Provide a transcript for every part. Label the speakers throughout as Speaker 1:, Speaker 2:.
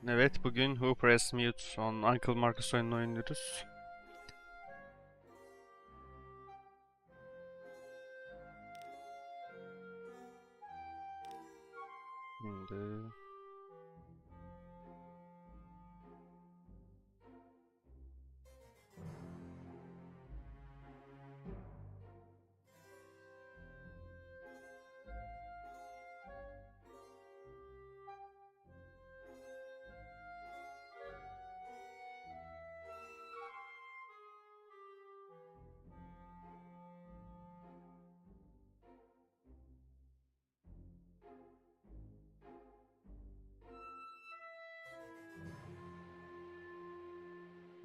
Speaker 1: Evet, bugün Who Pressed Mute on Uncle Marcus oyununu oynuyoruz. Şimdi...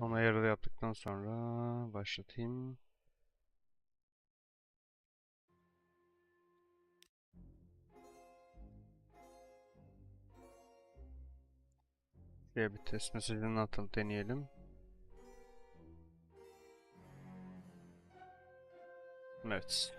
Speaker 1: Onu ayarı yaptıktan sonra başlatayım. Şuraya bir test mesajını atalım, deneyelim. Evet.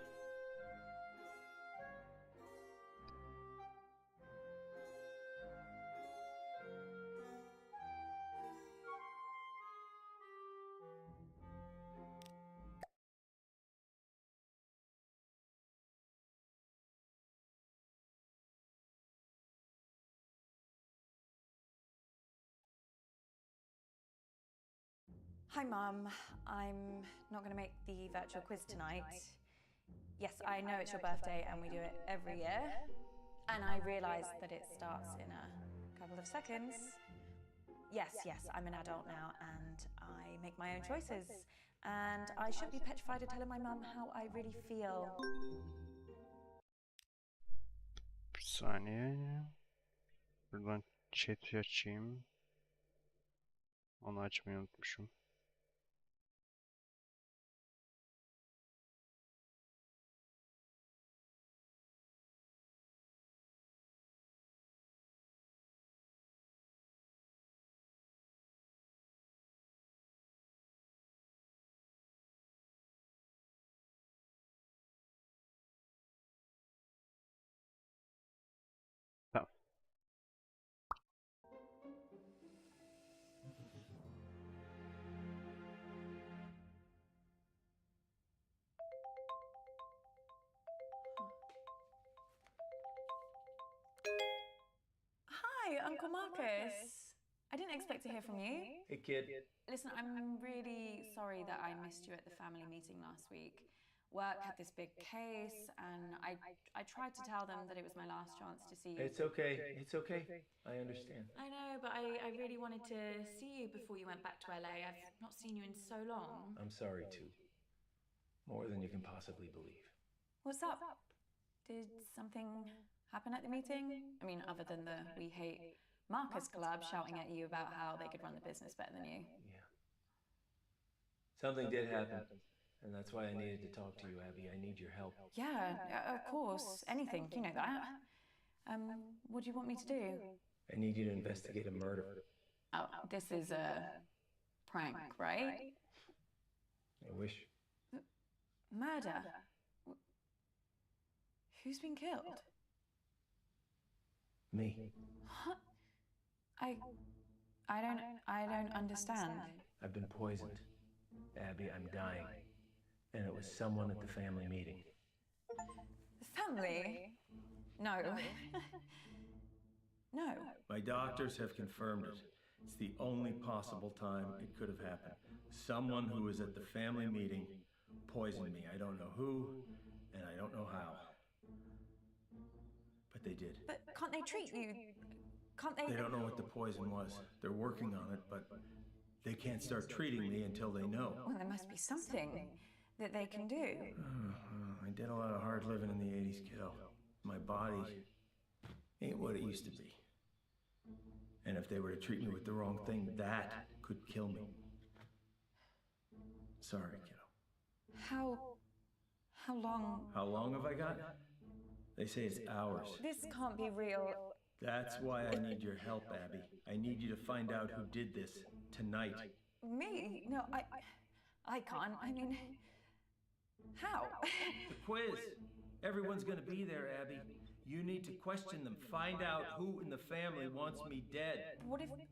Speaker 2: Hi, Mum. I'm not going to make the virtual quiz tonight. Yes, I know it's your birthday and we do it every year. And I realise that it starts in a couple of seconds. Yes, I'm an adult now and I make my own choices. And I shouldn't be petrified of telling my mum how I really feel.
Speaker 1: Bir saniye. Buradan chat'i açayım. Onu açmayı unutmuşum. Tamam.
Speaker 2: Hi, Uncle Marcus. I didn't expect to hear from you.
Speaker 3: Hey, kid.
Speaker 2: Listen, I'm really sorry that I missed you at the family meeting last week. Work had this big case, and I tried to tell them that it was my last chance to see you.
Speaker 3: It's okay. It's okay. I understand.
Speaker 2: I know, but I really wanted to see you before you went back to LA. I've not seen you in so long.
Speaker 3: I'm sorry, too. More than you can possibly believe.
Speaker 2: What's up? Did something happen at the meeting? I mean, other than the We Hate Marcus Club shouting at you about how they could run the business better than you.
Speaker 3: Yeah. Something did happen. And that's why I needed to talk to you, Abby. I need your help.
Speaker 2: Yeah, of course. Anything, you know that. What do you want me to do?
Speaker 3: I need you to investigate a murder.
Speaker 2: Oh, this is a prank, right?
Speaker 3: I wish.
Speaker 2: Murder? Who's been killed?
Speaker 3: Me.
Speaker 2: What? I don't understand.
Speaker 3: I've been poisoned. Abby, I'm dying. And it was someone at the family meeting.
Speaker 2: Family? No. No.
Speaker 4: My doctors have confirmed it. It's the only possible time it could have happened. Someone who was at the family meeting poisoned me. I don't know who, and I don't know how. But they did.
Speaker 2: But can't they treat you? Can't they?
Speaker 4: They don't know what the poison was. They're working on it, but they can't start treating me until they know.
Speaker 2: Well, there must be something that they can do.
Speaker 4: I did a lot of hard living in the 80s, kiddo. My body ain't what it used to be. And if they were to treat me with the wrong thing, that could kill me. Sorry, kiddo.
Speaker 2: How long?
Speaker 4: How long have I got? They say it's hours.
Speaker 2: This can't be real.
Speaker 4: That's why I need your help, Abby. I need you to find out who did this tonight.
Speaker 2: Me? No, I can't. I mean, how?
Speaker 4: The quiz. Everyone's gonna be there, Abby. You need to question them. Find out who in the family wants me dead.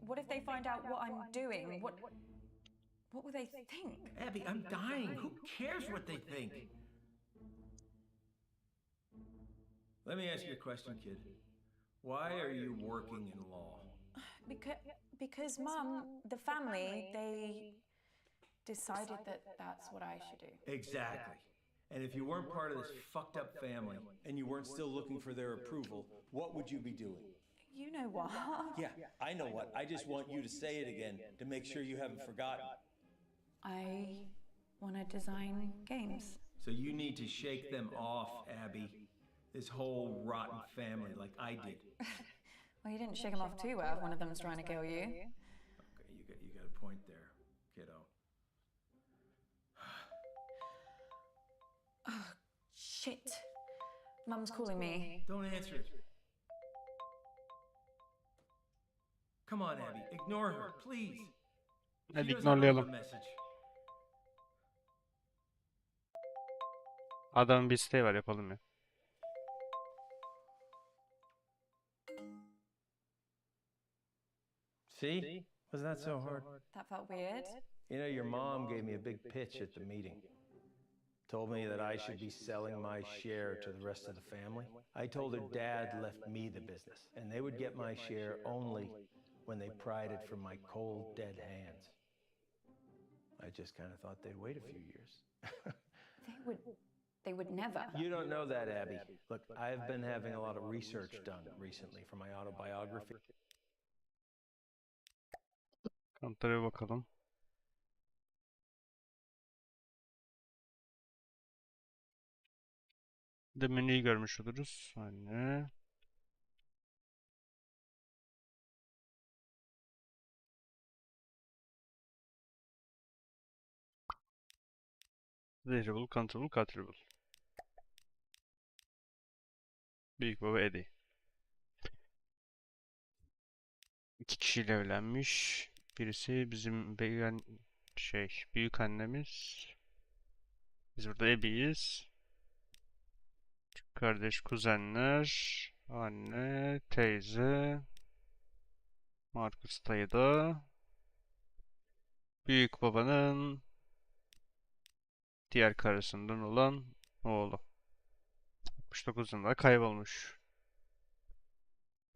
Speaker 2: What if they find out what I'm doing? What will they think?
Speaker 4: Abby, I'm dying. Who cares what they think? Let me ask you a question, kid. Why are you working in law?
Speaker 2: Because Mum, the family, they decided that that's what I should do.
Speaker 4: Exactly. And if you weren't part of this fucked up family,
Speaker 5: and you weren't still looking for their approval, what would you be doing?
Speaker 2: You know what?
Speaker 5: Yeah, I know what. I just want you to say it again to make sure you haven't forgotten.
Speaker 2: I want to design games.
Speaker 4: so you need to shake them off, Abby. This whole rotten family, like I did.
Speaker 2: Well, you didn't shake them off too well if one of them's trying to kill you.
Speaker 4: Okay, you got a point there, kiddo.
Speaker 2: Oh, shit. Mum's calling me.
Speaker 4: Don't answer it. Come on, Abby, ignore her, please.
Speaker 1: Hadi
Speaker 4: She doesn't know the
Speaker 1: ignorlayalım.
Speaker 4: message.
Speaker 1: Adamın bir isteği var, yapalım ya.
Speaker 4: See? Was that so hard?
Speaker 2: That felt weird.
Speaker 4: You know, your mom gave me a big pitch at the meeting. Told me that I should be selling my share to the rest of the family. I told her dad left me the business, and they would get my share only when they pried it from my cold, dead hands. I just kind of thought they'd wait a few years.
Speaker 2: They would never.
Speaker 4: You don't know that, Abby. Look, I've been having a lot of research done recently for my autobiography.
Speaker 1: Kanıtlara bakalım. Bir de menüyü görmüş oluruz. Anne. Zehirable, controllable, controllable. Büyük baba Eddie. 2 kişiyle evlenmiş. Birisi bizim büyük annemiz. Biz burada Abby'yiz. Kardeş, kuzenler, anne, teyze, Marcus dayı da, büyük babanın diğer karısından olan oğlu. 69 yılında kaybolmuş.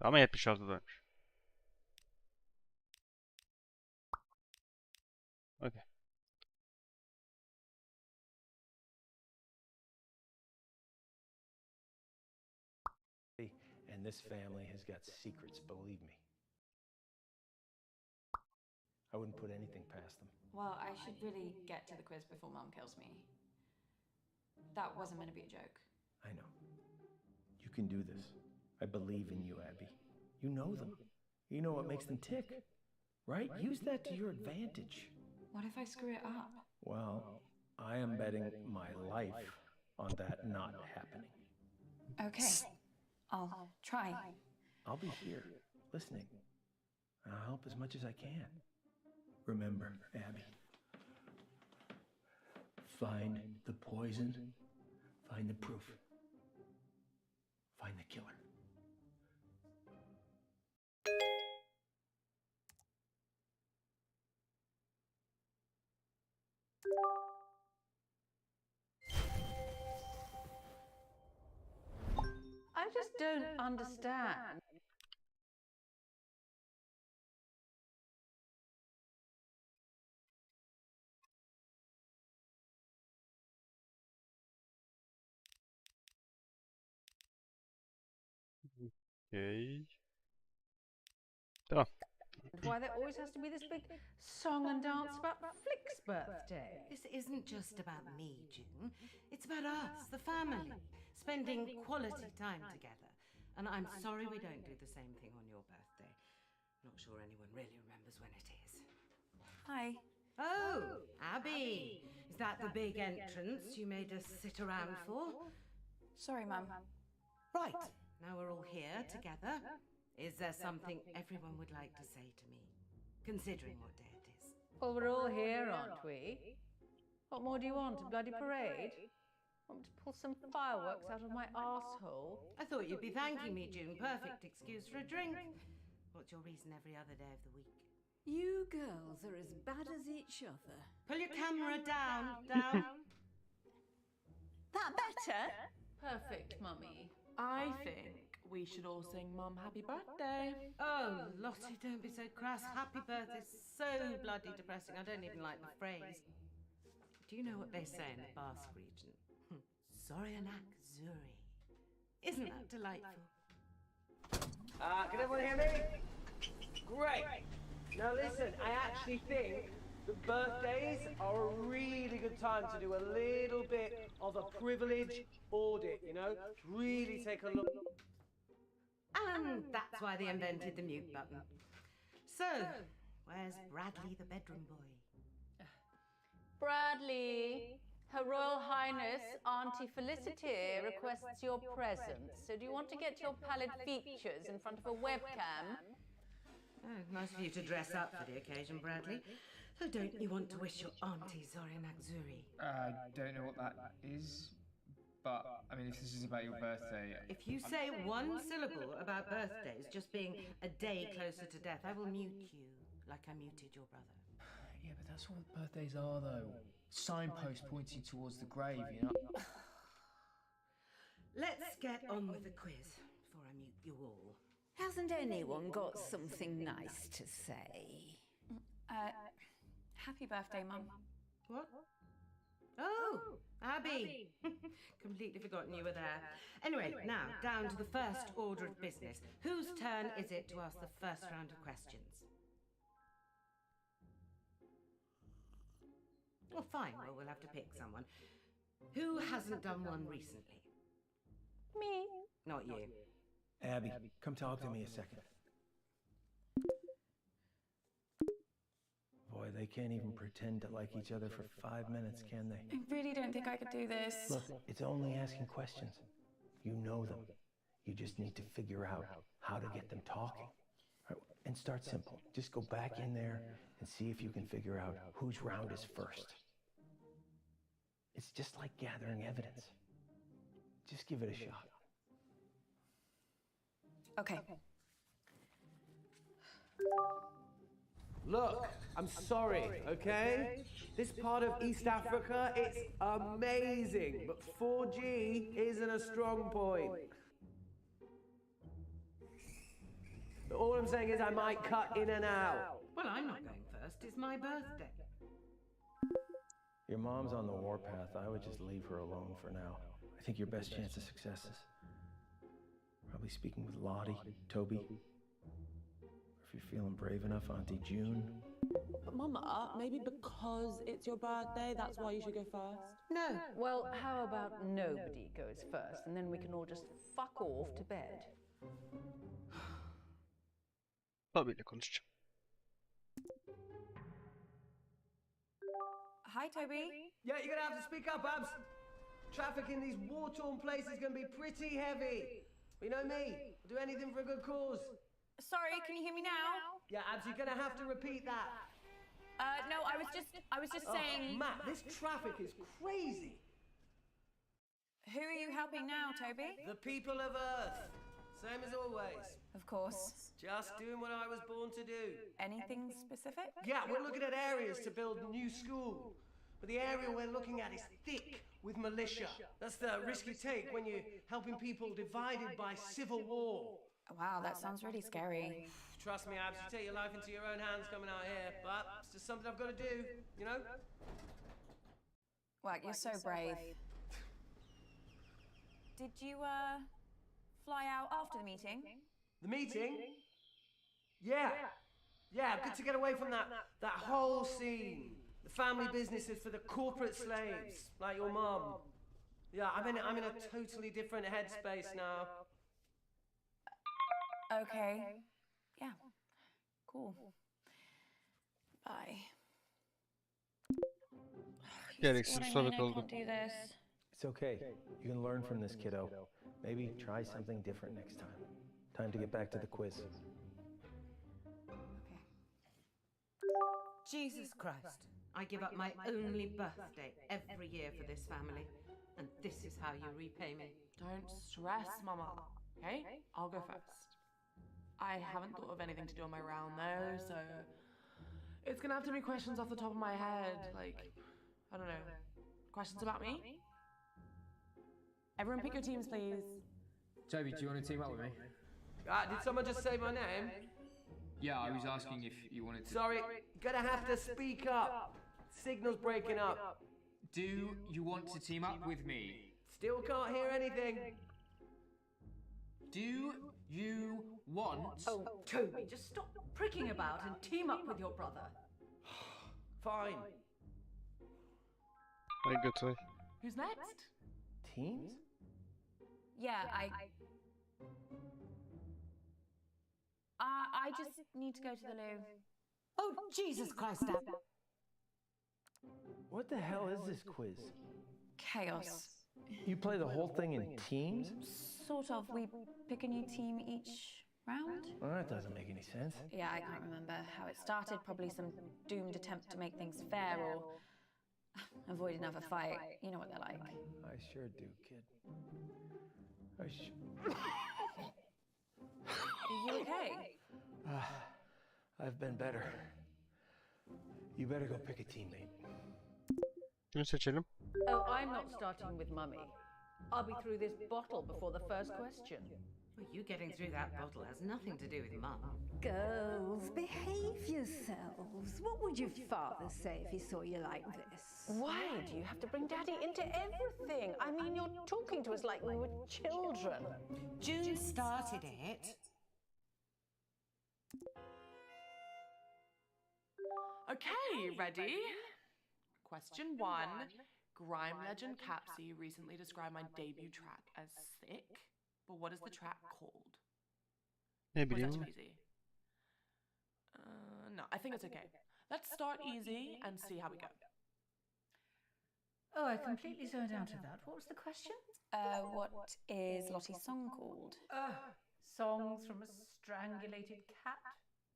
Speaker 1: Ama 76'da ölmüş. Okay.
Speaker 4: And this family has got secrets, believe me. I wouldn't put anything past them.
Speaker 2: Well, I should really get to the quiz before Mum kills me. That wasn't meant to be a joke.
Speaker 4: I know. You can do this. I believe in you, Abby. You know them. You know what makes them tick, right? Use that to your advantage.
Speaker 2: What if I screw it up?
Speaker 4: Well, I am betting my life on that not happening.
Speaker 2: Okay, I'll try.
Speaker 4: I'll be here, listening. And I'll help as much as I can. Remember, Abby, find the poison, find the proof, find the killer.
Speaker 6: I just don't understand.
Speaker 1: Okay. Tamam.
Speaker 6: Why there always has to be this big song and dance about Flick's birthday.
Speaker 7: This isn't just about me, June. It's about us, the family, spending quality time together. And I'm sorry we don't do the same thing on your birthday. Not sure anyone really remembers when it is.
Speaker 2: Hi.
Speaker 7: Oh, Abby! Is that the big entrance you made us sit around for?
Speaker 2: Sorry, Mum.
Speaker 7: Right, now we're all here together. Is there something everyone would like to say to me, considering what day it is?
Speaker 6: Well, we're all here, aren't we? What more do you want? A bloody parade? Want me to pull some fireworks out of my arsehole?
Speaker 7: I thought you'd be thanking me, June. Perfect excuse for a drink. What's your reason every other day of the week?
Speaker 8: You girls are as bad as each other.
Speaker 7: Pull your camera down.
Speaker 8: That better?
Speaker 6: Perfect, Mummy.
Speaker 9: I think we should all sing Mum happy birthday.
Speaker 7: Oh, Lottie, don't be so crass. Happy birthday is so bloody depressing. I don't even like the phrase. Do you know what they say in the Basque region? Zoryanak Zuri. Isn't that delightful?
Speaker 4: Can everyone hear me? Great. Now listen, I actually think that birthdays are a really good time to do a little bit of a privilege audit, you know? Really take a look.
Speaker 7: And that's why they invented the mute button. So, where's Bradley the bedroom boy?
Speaker 6: Bradley, Her Royal Highness Auntie Felicity requests your presence. So do you want to get your pallid features in front of a webcam?
Speaker 7: Oh, nice of you to dress up for the occasion, Bradley. So don't you want to wish your auntie Zoryanak Zuri?
Speaker 10: I don't know what that is, but I mean, if this is about your birthday...
Speaker 7: If you say one syllable about birthdays just being a day closer to death, I will mute you like I muted your brother.
Speaker 10: Yeah, but that's what birthdays are, though. Signposts pointing towards the grave, you know?
Speaker 7: Let's get on with the quiz before I mute you all.
Speaker 8: Hasn't anyone got something nice to say?
Speaker 2: Happy birthday, Mum.
Speaker 7: What? Oh, Abby. Completely forgotten you were there. Anyway, now, down to the first order of business. Whose turn is it to ask the first round of questions? Well, fine. Well, we'll have to pick someone. Who hasn't done one recently?
Speaker 6: Me.
Speaker 7: Not you.
Speaker 4: Abby, come talk to me a second. Boy, they can't even pretend to like each other for 5 minutes, can they?
Speaker 2: I really don't think I could do this.
Speaker 4: Look, it's only asking questions. You know them. You just need to figure out how to get them talking. Right, and start simple. Just go back in there and see if you can figure out whose round is first. It's just like gathering evidence. Just give it a shot.
Speaker 2: Okay.
Speaker 3: Look, I'm sorry, okay? This part of East Africa, it's amazing, but 4G isn't a strong point. All I'm saying is I might cut in and out.
Speaker 7: Well, I'm not going first. It's my birthday.
Speaker 4: Your mom's on the warpath. I would just leave her alone for now. I think your best chance of success is probably speaking with Lottie, Toby. Or if you're feeling brave enough, Auntie June.
Speaker 9: But Mama, maybe because it's your birthday, that's why you should go first?
Speaker 7: No.
Speaker 6: Well, how about nobody goes first, and then we can all just fuck off to bed?
Speaker 1: Bobby'yle konuşacağım.
Speaker 2: Hi, Toby.
Speaker 3: Yeah, you're gonna have to speak up, Abs. Traffic in these war-torn places is gonna be pretty heavy. You know me, I'll do anything for a good cause.
Speaker 2: Sorry, can you hear me now?
Speaker 3: Yeah, Abs, you're gonna have to repeat that.
Speaker 2: No, I was just saying.
Speaker 3: Matt, this traffic is crazy.
Speaker 2: Who are you helping now, Toby?
Speaker 3: The people of Earth. Same as always.
Speaker 2: Of course.
Speaker 3: Just doing what I was born to do.
Speaker 2: Anything specific?
Speaker 3: Yeah, we're looking at areas to build a new school. But the area we're looking at is thick with militia. That's the risk you take when you're helping people divided by civil war.
Speaker 2: Wow, that sounds really scary.
Speaker 3: Trust me, Abs, you take your life into your own hands coming out here, but it's just something I've got to do, you know?
Speaker 2: Wow, you're so brave. Did you, fly out after the meeting?
Speaker 3: The meeting? Yeah. Yeah, good to get away from that whole scene. The family businesses for the corporate slaves, like your mum. Yeah, I'm in a totally different headspace now.
Speaker 2: Okay. Yeah. Cool. Bye.
Speaker 1: Gereksiz sohbet oldu.
Speaker 2: Do this.
Speaker 4: It's okay. You can learn from this, kiddo. Maybe try something different next time. Time to get back to the quiz.
Speaker 7: Jesus Christ. I give up my only birthday every year for this family. And this is how you repay me.
Speaker 9: Don't stress, Mama. Okay, I'll go first. I haven't thought of anything to do on my round though, so it's gonna have to be questions off the top of my head. Like, I don't know, questions about me? Everyone pick your teams, please.
Speaker 10: Toby, do you want to team up with me?
Speaker 3: Did someone just say my name?
Speaker 10: Yeah, I was asking if you wanted to.
Speaker 3: Sorry, gonna have to speak up. Signal's breaking up.
Speaker 10: Do you want to team up with me?
Speaker 3: Still can't hear anything.
Speaker 10: Do you want?
Speaker 6: Oh, Toby, just stop pricking about and team up with your brother.
Speaker 3: Fine.
Speaker 1: I get to.
Speaker 9: Who's next?
Speaker 4: Teams?
Speaker 2: Yeah, I just need to go to the loo.
Speaker 7: Oh, Jesus Christ, Dad.
Speaker 4: What the hell is this quiz?
Speaker 2: Chaos.
Speaker 4: You play the whole thing in teams?
Speaker 2: Sort of. We pick a new team each round.
Speaker 4: Well, that doesn't make any sense.
Speaker 2: Yeah, I can't remember how it started. Probably some doomed attempt to make things fair or avoid another fight. You know what they're like.
Speaker 4: I sure do, kid.
Speaker 2: Are you okay?
Speaker 4: I've been better. You better go pick a teammate.
Speaker 1: Kimi seçelim?
Speaker 6: Oh, I'm not starting with Mummy. I'll be through this bottle before the first question.
Speaker 7: Well, you getting through that bottle has nothing to do with Mum.
Speaker 8: Girls, behave yourselves. What would your father say if he saw you like this?
Speaker 6: Why do you have to bring Daddy into everything? I mean, you're talking to us like we were children.
Speaker 7: June started it.
Speaker 9: Okay, ready? Question 1. Grime legend Capsy recently described my debut track as sick, but what is the track called?
Speaker 1: Ne
Speaker 9: Was that
Speaker 1: bileyim.
Speaker 9: too easy? No, I think it's okay. Let's start easy and see how we go.
Speaker 6: Oh, I completely zoned out of that. What was the question?
Speaker 2: What is Lottie's song called?
Speaker 6: Songs from a strangulated cat?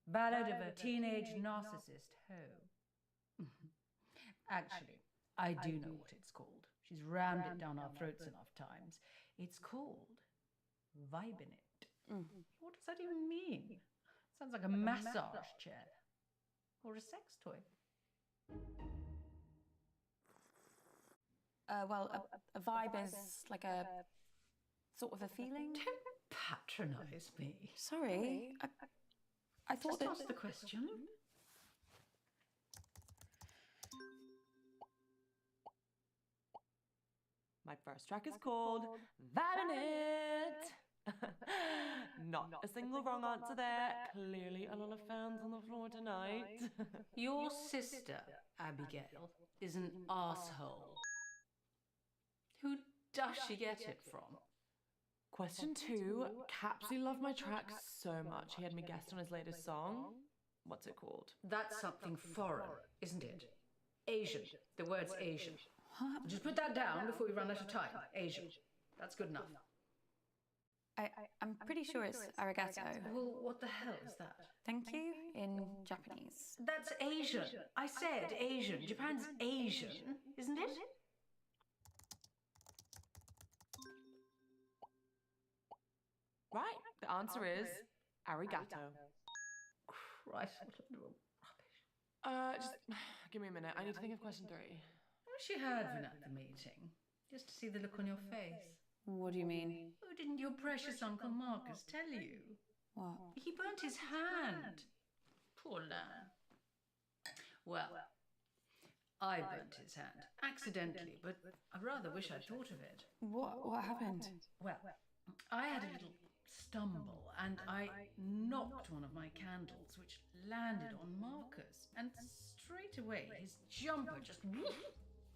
Speaker 6: Ballad of a teenage narcissist hoe. Actually, I do know what it's called. She's rammed it down our throats enough times. It's called Vibing It. What does that even mean? Sounds like a massage chair. Or a sex toy.
Speaker 2: Well, a vibe is like a sort of a feeling.
Speaker 6: Don't patronize me.
Speaker 2: Sorry, I thought
Speaker 6: Just
Speaker 2: that.
Speaker 6: ask the question.
Speaker 9: My first track is called Vibin' It. Not a single wrong answer there. Clearly a lot of fans on the floor tonight.
Speaker 6: Your sister, Abigail, is an asshole. Who does she get it from?
Speaker 9: Question 2. Capsy loved my track so much he had me guest on his latest song. What's it called?
Speaker 6: That's something foreign, isn't it? Asian. The word's Asian. Just put that down before we run out of time. Asian. That's good enough.
Speaker 2: I'm pretty sure it's arigato.
Speaker 6: Well, what the hell is that?
Speaker 2: Thank you in Japanese.
Speaker 6: That's Asian. I said Asian. Japan's Asian, isn't it?
Speaker 9: Right, the answer is arigato.
Speaker 6: Christ, what a little rubbish.
Speaker 9: Just give me a minute. I need to think of question 3.
Speaker 6: I wish you had been at the meeting, just to see the look on your face.
Speaker 2: What do you mean?
Speaker 6: Oh, didn't your precious Uncle Marcus tell you?
Speaker 2: What?
Speaker 6: He burnt his hand. Poor lamb. Well, I burnt his hand, accidentally, but I rather wish I'd thought of it.
Speaker 2: What happened?
Speaker 6: Well, I had a little stumble, and I knocked one of my candles, which landed on Marcus, and straight away his jumper just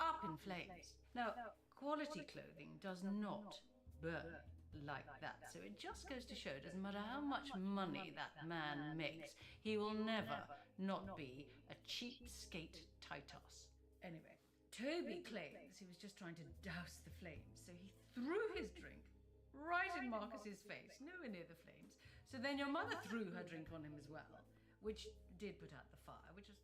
Speaker 6: up in flames. Now, quality clothing does not burn like that, so it just goes to show, doesn't matter how much money that man makes, he will never not be a cheapskate Titus. Anyway, Toby claims he was just trying to douse the flames, so he threw his drink right in Marcus's face, nowhere near the flames. So then your mother threw her drink on him as well, which did put out the fire, which was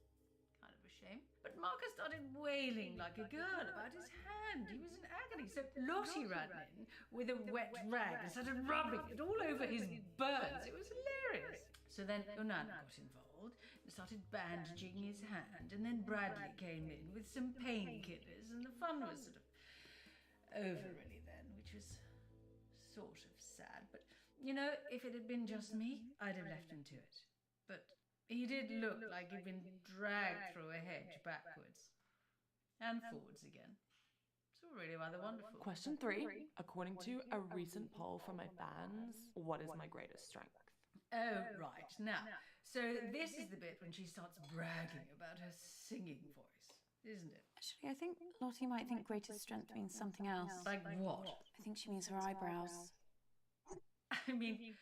Speaker 6: kind of a shame. But Marcus started wailing like a girl about his hand. He was in agony. funny. So Lottie ran in with a wet rag and started rubbing it all over his burns. It was hilarious. So then your nana got involved and started bandaging his hand, and then Bradley came in with some painkillers, and the fun was sort of over really then, which was sort of sad. But, you know, if it had been just me, I'd have left him to it. But he did look like he'd been dragged through a hedge backwards and forwards again. It's all really rather wonderful.
Speaker 9: Question 3. According to a recent poll from my fans, what is my greatest strength?
Speaker 6: Oh, right. Now, so this is the bit when she starts bragging about her singing voice, isn't it?
Speaker 2: Actually, I think Lottie might think greatest strength means something else.
Speaker 6: Like what?
Speaker 2: I think she means her eyebrows.
Speaker 6: I mean,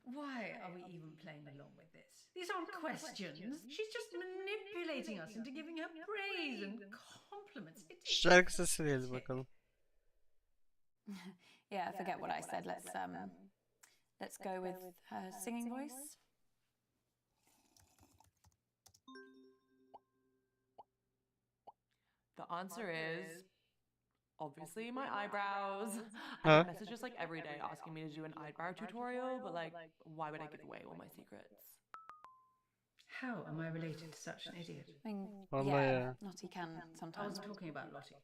Speaker 6: why are we even playing along with this? These aren't questions. She's just manipulating us into giving her praise and compliments.
Speaker 1: Şarkı sesi değil bakalım.
Speaker 2: Yeah, forget what I said. Let's go with her singing voice.
Speaker 9: The answer is obviously my eyebrows. I get messages like every day asking me to do an eyebrow tutorial, but like, why would I give away all my secrets?
Speaker 6: How am I related to such an idiot?
Speaker 2: I mean,
Speaker 1: Vallahi
Speaker 2: yeah,
Speaker 1: ya.
Speaker 2: Lottie can
Speaker 6: I
Speaker 2: sometimes.
Speaker 6: was talking about Lottie.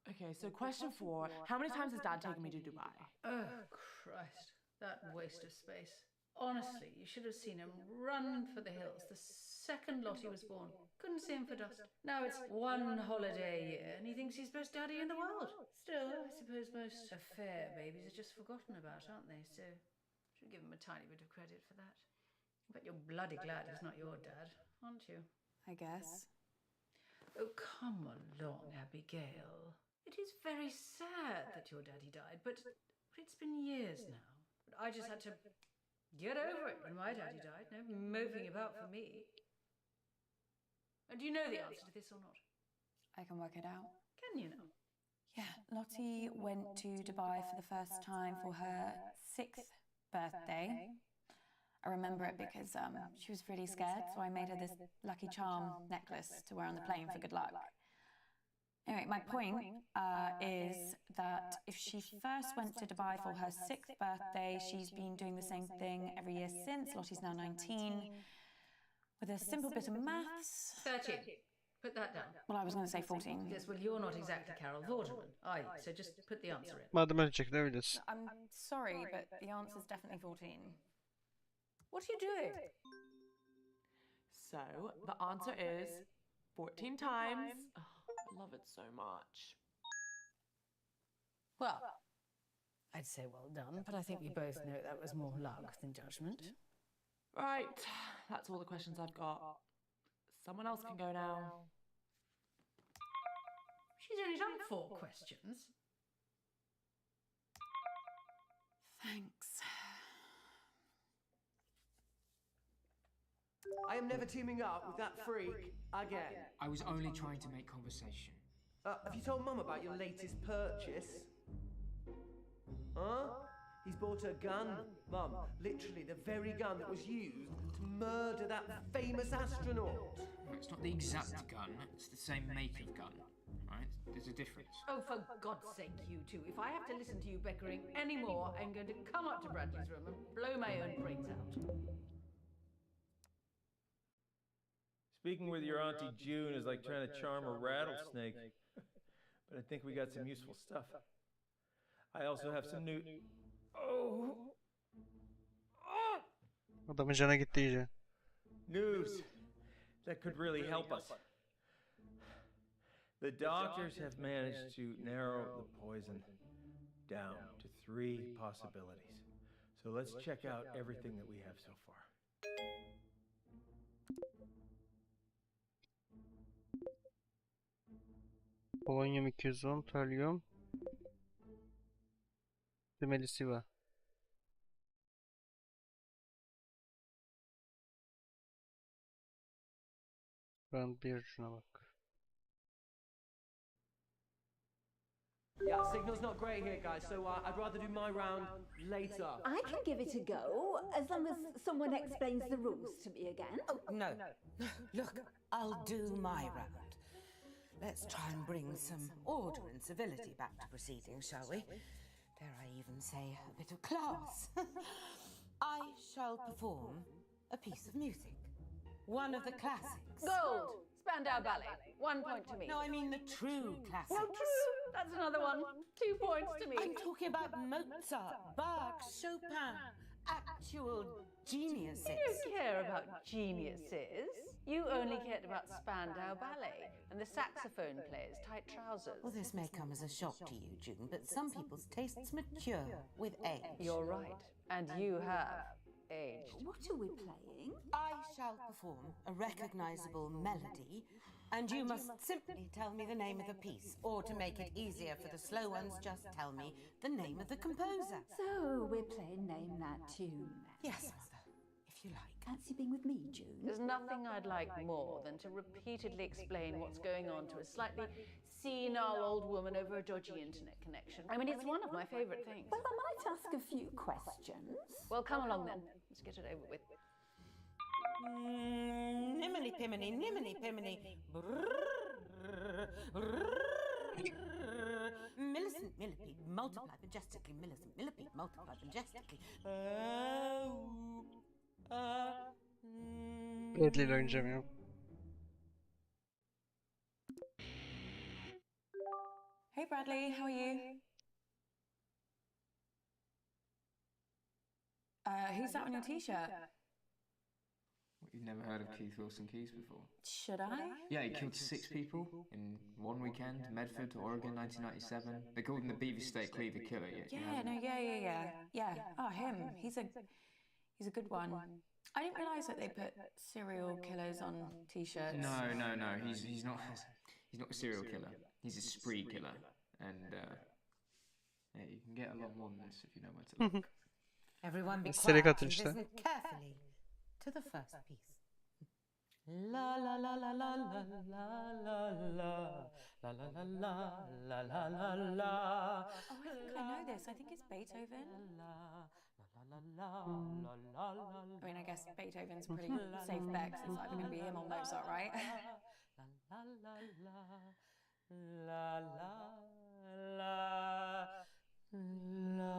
Speaker 9: Okay, so question 4. How many times has Dad taken me to Dubai?
Speaker 6: Oh, Christ. That waste of space. Honestly, you should have seen him run for the hills the second Lottie was born. Couldn't see him for dust. Now it's one holiday a year and he thinks he's best daddy in the world. Still, I suppose most affair babies are just forgotten about, aren't they? So, should give him a tiny bit of credit for that. But you're bloody glad he's not your dad, aren't you?
Speaker 2: I guess.
Speaker 6: Oh, come along, Abigail. It is very sad that your daddy died, but it's been years now. I just had to get over it when my daddy died. No moping about for me. And do you know the answer to this or not?
Speaker 2: I can work it out.
Speaker 6: Can you now?
Speaker 2: Yeah, Lottie went to Dubai for the first time for her 6th birthday. I remember it because she was really scared, so I made her this Lucky Charm necklace to wear on the plane for good luck. Anyway, my point is that if she first went to Dubai for her 6th birthday, she's been doing the same thing every year since. Lottie's now 19. With a simple bit of maths...
Speaker 6: 13. Put that down.
Speaker 2: Well, I was going to say 14.
Speaker 6: Yes, well, you're not exactly Carol Vorderman, are you? So just put the answer in.
Speaker 1: Matematik çekilebiliriz.
Speaker 2: I'm sorry, but the answer's definitely 14. What are you doing?
Speaker 9: So, the answer is 14 times. Oh, I love it so much.
Speaker 6: Well, I'd say well done, but I think we both know that was more luck than judgment.
Speaker 9: Right, that's all the questions I've got. Someone else can go now.
Speaker 6: She's only done 4 questions.
Speaker 2: Thanks.
Speaker 3: I am never teaming up with that freak again.
Speaker 10: I was only trying to make conversation.
Speaker 3: Have you told Mum about your latest purchase? Huh? He's bought a gun, Mum. Literally the very gun that was used to murder that famous astronaut.
Speaker 10: No, it's not the exact gun, it's the same make of gun, right? There's a difference.
Speaker 6: Oh, for God's sake, you two. If I have to listen to you bickering anymore, I'm going to come up to Bradley's room and blow my own brains out.
Speaker 4: Speaking with your Auntie June is like trying to charm a rattlesnake. But I think we got some useful stuff. I also have some new... Oh!
Speaker 1: Adamın canı gitti iyice.
Speaker 4: News that could really help us. The doctors have managed to narrow the poison down to 3 possibilities. So let's check out everything that we have so far.
Speaker 1: Polonyum 210, talyum. Dümelisi var. Ben bir şuna bak.
Speaker 3: Yeah, signal's not great here, guys, so I'd rather do my round later.
Speaker 8: I can give it a go, as long as someone explains the rules to me again.
Speaker 7: Oh, no. Look, I'll do my round. let's try and bring some order and civility back to proceedings, shall we? Dare I even say a bit of class? I shall perform a piece of music. One of the classics.
Speaker 2: Gold! Spandau Ballet. 1 point to me.
Speaker 7: No, I mean the true classics.
Speaker 2: No, true! That's another one. 2 points to me.
Speaker 7: I'm talking about Mozart, Bach, Chopin. Actual geniuses.
Speaker 2: You don't care about geniuses. You only cared about Spandau Ballet and the saxophone player's tight trousers.
Speaker 7: Well, this may come as a shock to you, June, but some people's tastes mature with age.
Speaker 2: You're right. And you have aged.
Speaker 8: What are we playing?
Speaker 7: I shall perform a recognizable melody, and you must simply tell me the name of the piece, or to make it easier for the slow ones, just tell me the name of the composer.
Speaker 8: So we're playing Name That Tune.
Speaker 7: Yes, Mother, if you like.
Speaker 8: Fancy being with me, June?
Speaker 2: There's nothing I'd like more than to repeatedly explain what's going on to a slightly senile old woman over a dodgy internet connection. I mean, it's one of my favourite things.
Speaker 8: Well, I might ask a few questions.
Speaker 2: Well, come along then. Let's get it over with.
Speaker 7: Niminy piminy, niminy piminy. Millicent millipede, multiply majestically. Millicent millipede, multiply majestically.
Speaker 1: Bradley ile oynayacağım ya.
Speaker 2: Hey Bradley, how are you? Who's that on your t-shirt?
Speaker 10: You've never heard of Keith Wilson Keys before?
Speaker 2: Should I?
Speaker 10: Yeah, he killed 6 people in one weekend, Medford, Oregon, 1997. They called him the Beaver State Cleaver Killer.
Speaker 2: Yeah. Oh, him. He's a good one. I didn't realise that they put serial killers on t-shirts.
Speaker 10: No. He's not a serial killer. He's a spree killer, and yeah, you can get a lot more than this if you know where to look.
Speaker 7: Everyone be
Speaker 1: Seri
Speaker 7: quiet
Speaker 1: katil
Speaker 7: and
Speaker 1: işte.
Speaker 7: listen carefully to the first piece. La la la la la la la la la la la la la la la.
Speaker 2: Oh, I think I know this. I think it's Beethoven. I mean, I guess Beethoven's a pretty safe bet 'cause it's either going to be him or Mozart, right?
Speaker 7: La la la la la.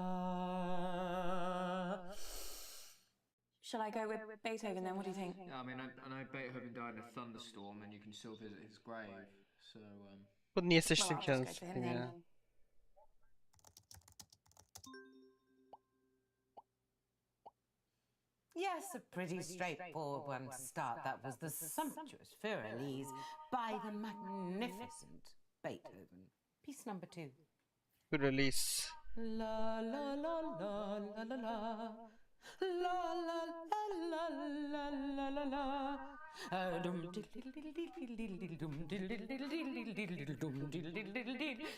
Speaker 2: Shall I go with Beethoven then? What do you think?
Speaker 10: Yeah, I mean, I know Beethoven died in a thunderstorm, and you can still visit his grave. So,
Speaker 1: Bu niye seçtim
Speaker 2: Well,
Speaker 1: ki
Speaker 2: I'll
Speaker 1: anasını
Speaker 2: just go for
Speaker 1: satayım
Speaker 2: him
Speaker 1: ya.
Speaker 2: then.
Speaker 7: Yes, a pretty straightforward one to start. That was the sumptuous Fur-Elise by the magnificent Beethoven. Piece number 2.
Speaker 1: Good release.
Speaker 7: La la la la la la la. La la la la la la la. Dum diddle diddle diddle diddle dum diddle diddle diddle diddle dum diddle diddle diddle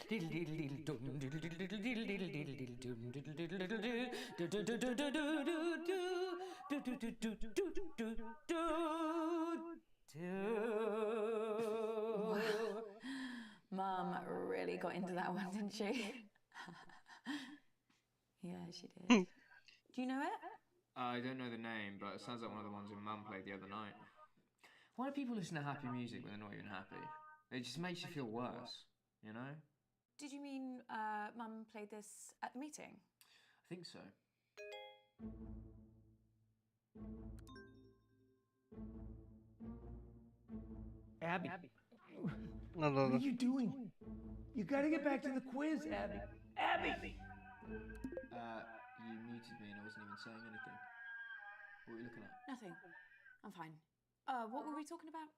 Speaker 7: diddle dum diddle diddle diddle diddle dum diddle diddle do do do do do do do do do do do do do.
Speaker 2: Mum really got into that one, didn't she? Yeah, she did. Do you know it?
Speaker 10: I don't know the name, but it sounds like one of the ones your mum played the other night. Why do people listen to happy music when they're not even happy? It just makes you feel worse, you know?
Speaker 2: Did you mean Mum played this at the meeting?
Speaker 10: I think so.
Speaker 3: Abby,
Speaker 1: Allah
Speaker 3: what
Speaker 1: Allah.
Speaker 3: are you doing? You gotta get back to the quiz, Abby. Abby!
Speaker 10: You muted me and I wasn't even saying anything. What were you looking at?
Speaker 2: Nothing. I'm fine. What were we talking about?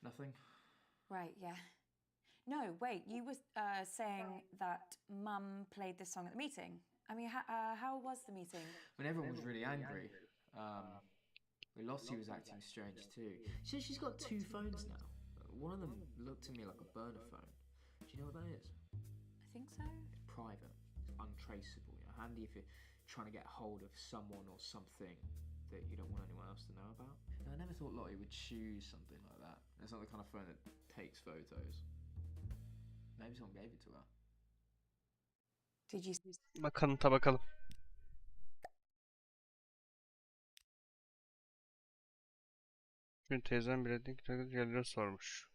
Speaker 10: Nothing.
Speaker 2: Right, yeah. No, wait, you were saying that Mum played this song at the meeting. I mean, how was the meeting?
Speaker 10: I mean, everyone was really angry. Lossie was acting strange too. She says she's got 2 phones now. One of them looked to me like a burner phone. Do you know what that is?
Speaker 2: I think so.
Speaker 10: It's private. It's untraceable. You know, handy if you're trying to get hold of someone or something that you don't want anyone else to know about. And I never thought Lottie would choose something like that. It's not the kind of phone that takes photos. Maybe someone gave it to her.
Speaker 2: Did you?
Speaker 1: Bakalım bakalım. Bir teyzem Bradley yerleri sormuş.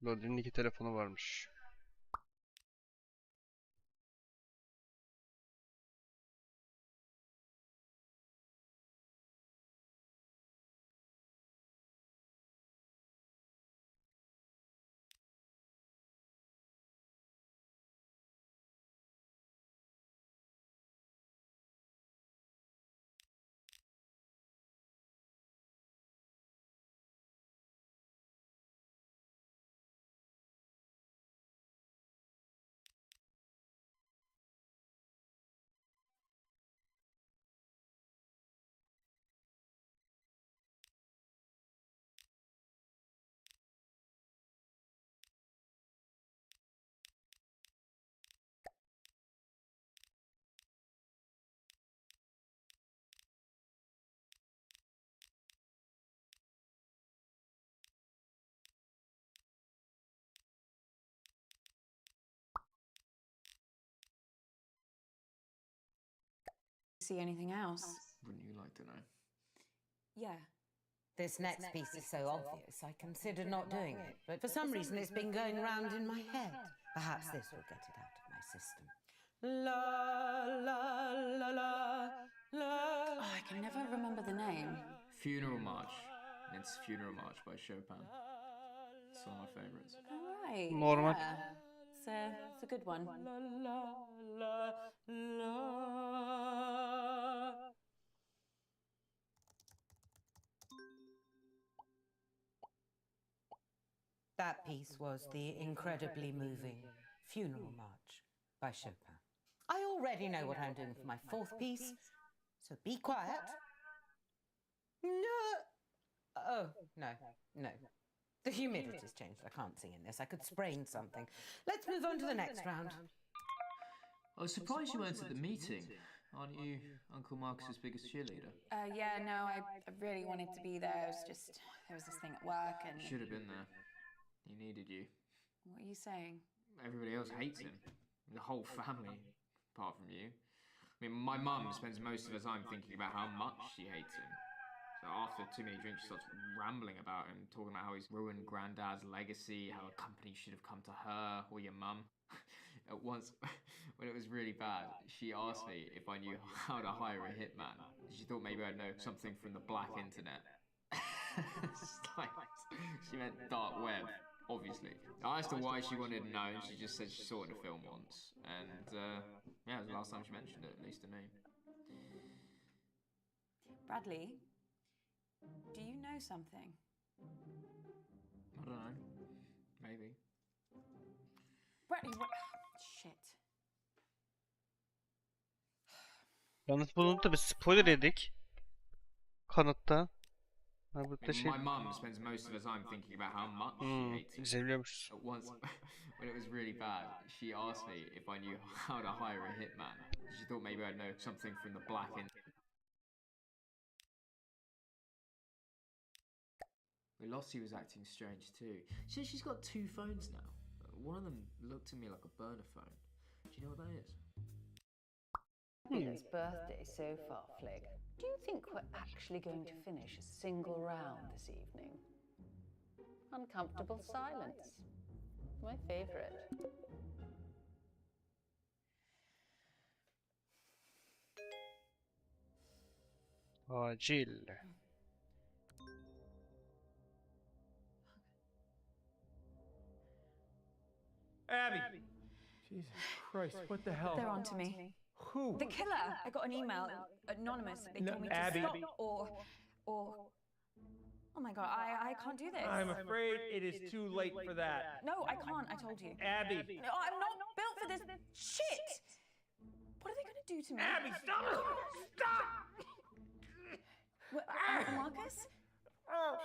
Speaker 1: Lodi'nin 2 telefonu varmış.
Speaker 2: See anything else?
Speaker 10: Wouldn't you like to know?
Speaker 2: Yeah.
Speaker 7: This next piece is so obvious, I considered not doing it, but for some reason it's been going round in my head. Perhaps this will get it out of my system. La, la, la, la, la.
Speaker 2: Oh, I can never remember the name.
Speaker 10: Funeral March. It's Funeral March by Chopin. It's one of my favourites.
Speaker 2: All right.
Speaker 1: Normal.
Speaker 2: Yeah. It's a good one.
Speaker 7: La, la, la, la. That piece was the incredibly moving Funeral March by Chopin. I already know what I'm doing for my fourth piece, so be quiet. No. Oh, no. The humidity's changed. I can't sing in this. I could sprain something. Let's move on to the next round.
Speaker 10: I was surprised you weren't at the meeting. Aren't you Uncle Marcus's biggest cheerleader?
Speaker 2: Yeah, no, I really wanted to be there. It was just, there was this thing at work and...
Speaker 10: Should have been there. He needed you.
Speaker 2: What are you saying?
Speaker 10: Everybody else hates him. The whole family, apart from you. I mean, my mum spends most of her time thinking about how much she hates him. So after too many drinks, she starts rambling about him, talking about how he's ruined Granddad's legacy, how a company should have come to her or your mum. At once, when it was really bad, she asked me if I knew how to hire a hitman. She thought maybe I'd know something from the black internet. She meant dark web, obviously. I asked her why she wanted to know, and she just said she saw it in a film once. And yeah, it was the last time she mentioned it, at least to me.
Speaker 2: Bradley, do you know something?
Speaker 10: I don't know. Maybe.
Speaker 2: Bradley, what? Shit.
Speaker 1: Yalnız bunu da bir spoiler yedik. Kanıtta. Ha, burada şey.
Speaker 10: My mum spends most of her time thinking about how much she hates him.
Speaker 1: İzleyebiliyormuşuz.
Speaker 10: At once, when it was really bad, she asked me if I knew how to hire a hitman. She thought maybe I'd know something from the black internet. Lossie was acting strange too. She says she's got 2 phones now. One of them looked at me like a burner phone. Do you know what that is?
Speaker 11: Fabulous birthday so far, Flig. Do you think we're actually going to finish a single round this evening? Uncomfortable silence. My favourite.
Speaker 1: Acil.
Speaker 4: Abby! Jesus Christ, what the hell?
Speaker 2: They're on to me.
Speaker 4: Who?
Speaker 2: The killer! I got an email, anonymous. They
Speaker 4: No,
Speaker 2: told me to
Speaker 4: Abby.
Speaker 2: stop or... Oh my god, I can't do this.
Speaker 4: I'm afraid it is too late for that.
Speaker 2: No, I can't, I told you.
Speaker 4: Abby!
Speaker 2: No, I'm not built for this shit! What are they gonna do to me?
Speaker 4: Abby, stop! Stop!
Speaker 2: What, Uncle Marcus? Are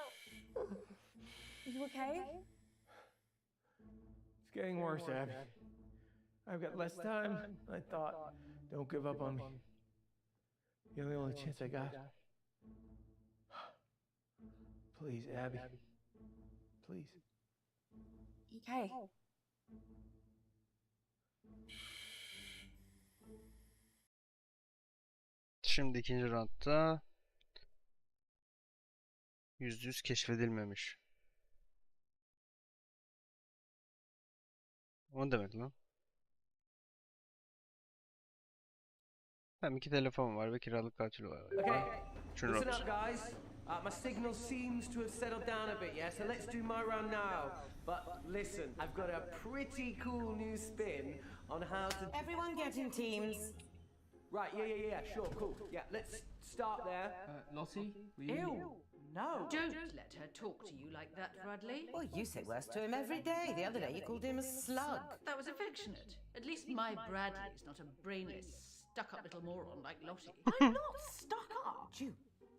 Speaker 2: you okay?
Speaker 4: It's getting worse, Abby. I've got less time than I thought. Don't give up on me. You're the only chance I got. Please, Abby. Please.
Speaker 2: Okay.
Speaker 1: Şimdi ikinci roundda %100 keşfedilmemiş. Onu demek lan. Hem 2 telefon var ve kiralık katil var.
Speaker 3: Okay,
Speaker 1: Şunu
Speaker 3: listen
Speaker 1: not.
Speaker 3: up, guys. My signal seems to have settled down a bit, yeah? So let's do my round now. But listen, I've got a pretty cool new spin on how to...
Speaker 7: Everyone get in teams.
Speaker 3: Right, yeah, sure, cool. Yeah, let's start there.
Speaker 10: Lottie, were you?
Speaker 9: Ew, no.
Speaker 6: Don't let her talk to you like that, Bradley.
Speaker 7: Well, you say worse to him every day. The other day you called him a slug.
Speaker 6: That was affectionate. At least my Bradley's not a brainless, stuck-up little moron like Lottie.
Speaker 9: I'm not stuck up.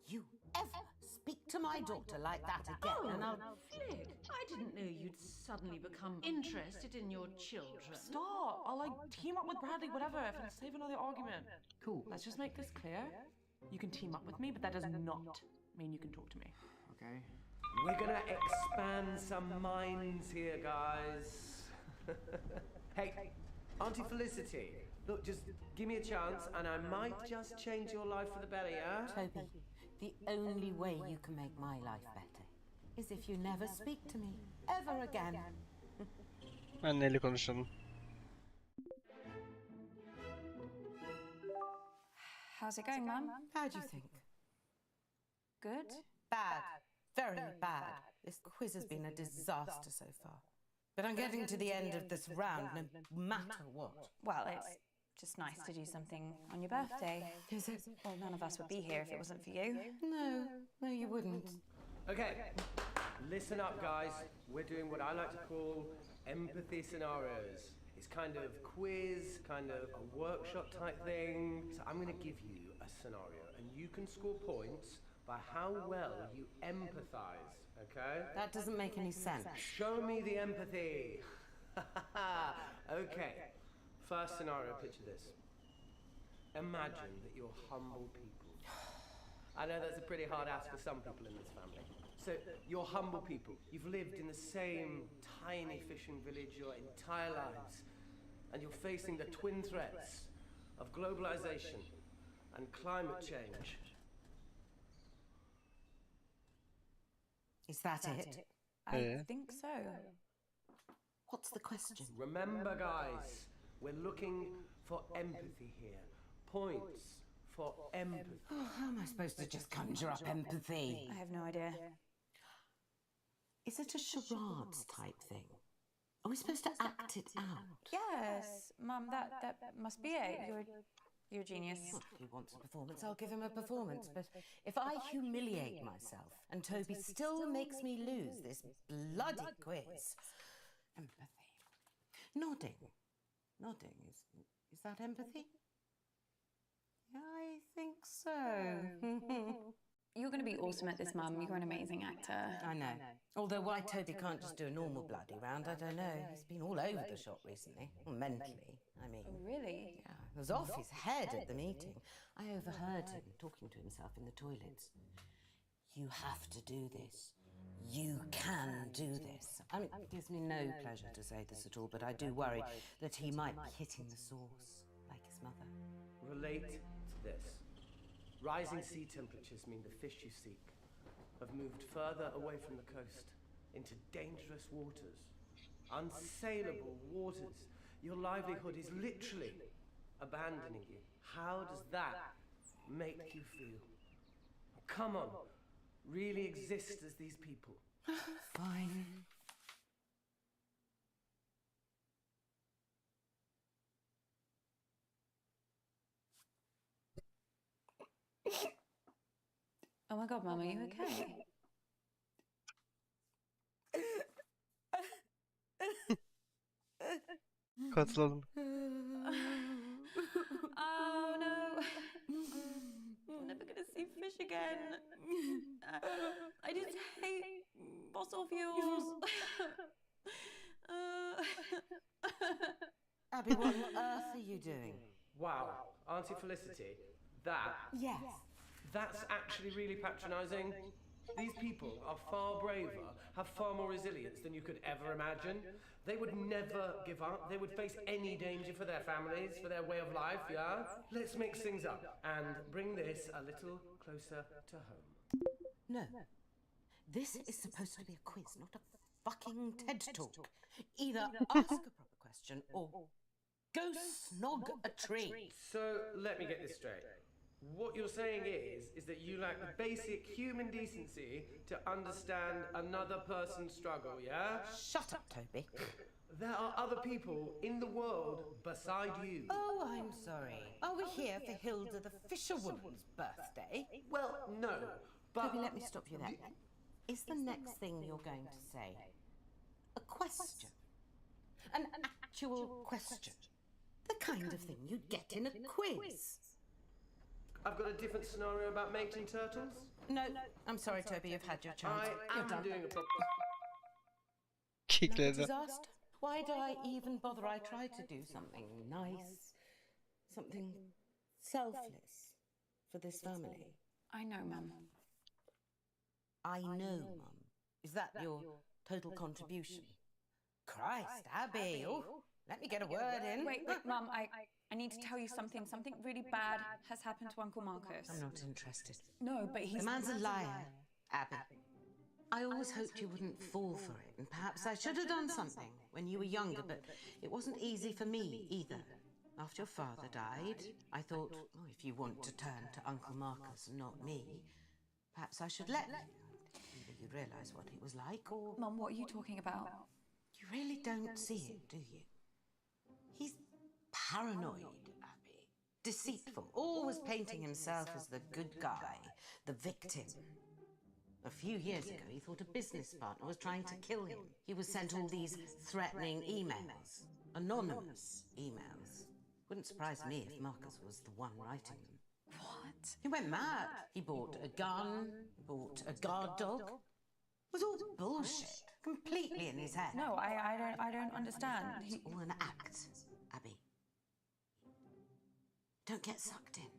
Speaker 7: You ever speak to my daughter like that again, and I'll...
Speaker 6: Flick, I didn't know you'd suddenly become interested in your children.
Speaker 9: Stop. I'll like team up with Bradley, whatever, if it'll save another argument.
Speaker 10: Cool.
Speaker 9: Let's just make this clear. You can team up with me, but that does not mean you can talk to me.
Speaker 10: Okay.
Speaker 3: We're gonna expand some minds here, guys. Hey, Auntie Felicity, look, just give me a chance and I might just change your life for the better, yeah?
Speaker 7: Toby, the only way you can make my life better is if you never speak to me ever again.
Speaker 1: Anneyle konuşalım.
Speaker 2: How's it going, Mum?
Speaker 7: How do you think?
Speaker 2: Good?
Speaker 7: Bad. Very bad. This quiz has been a disaster so far. But I'm getting to the end of this round no matter what.
Speaker 2: Well, it's just nice to do something on your birthday.
Speaker 7: Is it?
Speaker 2: Well, none of us would be here if it wasn't for you.
Speaker 7: No, you wouldn't.
Speaker 3: Okay, listen up, guys. We're doing what I like to call empathy scenarios. It's kind of quiz, kind of a workshop type thing. So I'm going to give you a scenario, and you can score points by how well you empathize, okay?
Speaker 7: That doesn't make any sense.
Speaker 3: Show me the empathy. Okay, first scenario, picture this. Imagine that you're humble people. I know that's a pretty hard ask for some people in this family. So, you're humble people. You've lived in the same tiny fishing village your entire lives. And you're facing the twin threats of globalization and climate change.
Speaker 7: Is that it?
Speaker 2: I think so.
Speaker 7: What's the question?
Speaker 3: Remember, guys, we're looking for empathy here. Points for empathy.
Speaker 7: Oh, how am I supposed to just conjure up empathy?
Speaker 2: I have no idea.
Speaker 7: Is it a charades type thing? Are we supposed to act it out?
Speaker 2: Yes, Mum, that must be it. You're a genius.
Speaker 7: Well, if he wants a performance, I'll give him a performance. But if I humiliate myself and Toby still makes me lose this bloody quiz... Empathy. Nodding. Is that empathy? Yeah, I think so.
Speaker 2: You're going to be awesome at this, Mum. You're an amazing actor.
Speaker 7: I know. Although why Toby can't just do a normal bloody round, I don't know. He's been all over the shop recently. Well, mentally, I mean.
Speaker 2: Oh, really?
Speaker 7: Yeah, he was off his head at the meeting. I overheard him talking to himself in the toilets. You have to do this. You can do this. I mean, it gives me no pleasure to say this at all, but I do worry that he might be hitting the source, like his mother.
Speaker 3: Relate to this. Rising sea temperatures mean the fish you seek have moved further away from the coast into dangerous waters, unsailable waters. Your livelihood is literally abandoning you. How does that make you feel? Come on, really exist as these people.
Speaker 7: Fine.
Speaker 2: Oh my God, Mum, are you okay?
Speaker 1: Katılalım.
Speaker 2: Oh no! I'm never gonna see fish again. I just hate fossil fuels.
Speaker 7: Abby, what on earth are you doing?
Speaker 3: Wow, Auntie Felicity, that...
Speaker 7: Yes.
Speaker 3: That's actually really patronising. These people are far braver, have far more resilience than you could ever imagine. They would never give up. They would face any danger for their families, for their way of life, yeah? Let's mix things up and bring this a little closer to home.
Speaker 7: No. This is supposed to be a quiz, not a fucking TED talk. Either ask a proper question or go snog a tree.
Speaker 3: So let me get this straight. What you're saying is that you lack the basic human decency to understand another person's struggle, yeah?
Speaker 7: Shut up, Toby.
Speaker 3: There are other people in the world beside you.
Speaker 7: Oh, I'm sorry. Are we here for Hilda the fisherwoman's birthday?
Speaker 3: Well, no, but...
Speaker 7: Toby, let me stop you there. Is the next thing you're going to say a question? An actual question? The kind of thing you'd get in a quiz.
Speaker 3: I've got a different scenario about mating turtles.
Speaker 7: No, I'm sorry, Toby, you've had your chance.
Speaker 3: I
Speaker 7: You're
Speaker 3: am
Speaker 7: done.
Speaker 3: doing a proper...
Speaker 7: No
Speaker 1: Kickledi.
Speaker 7: disaster. Why do I even bother? I tried to do something nice, something selfless for this family.
Speaker 2: I know, Mum.
Speaker 7: I know, Mum. Is that your total contribution? Christ, Abby. Oh, let me get a word in.
Speaker 2: Wait, Mum, I need to tell you something. Something really bad has happened to Uncle Marcus.
Speaker 7: I'm not interested.
Speaker 2: No, but he's...
Speaker 7: The man's a liar, Abby. I always hoped you wouldn't fall for it, and perhaps I should have done something when you were younger, but it wasn't easy for me either. After your father died, I thought, oh, if you want to turn to Uncle Marcus and not me, perhaps I should let you. Either you realise what it was like, or...
Speaker 2: Mum, what are you talking about?
Speaker 7: You really don't see it, do you? He's paranoid, Abby. Deceitful, always painting himself as the good guy, the victim. A few years ago, he thought a business partner was trying to kill him. He was sent all these threatening emails, anonymous emails. Wouldn't surprise me if Marcus was the one writing them.
Speaker 2: What?
Speaker 7: He went mad. He bought a gun, bought a guard dog. It was all bullshit, completely in his head.
Speaker 2: No, I don't understand.
Speaker 7: It's all an act, Abby. Don't get sucked in.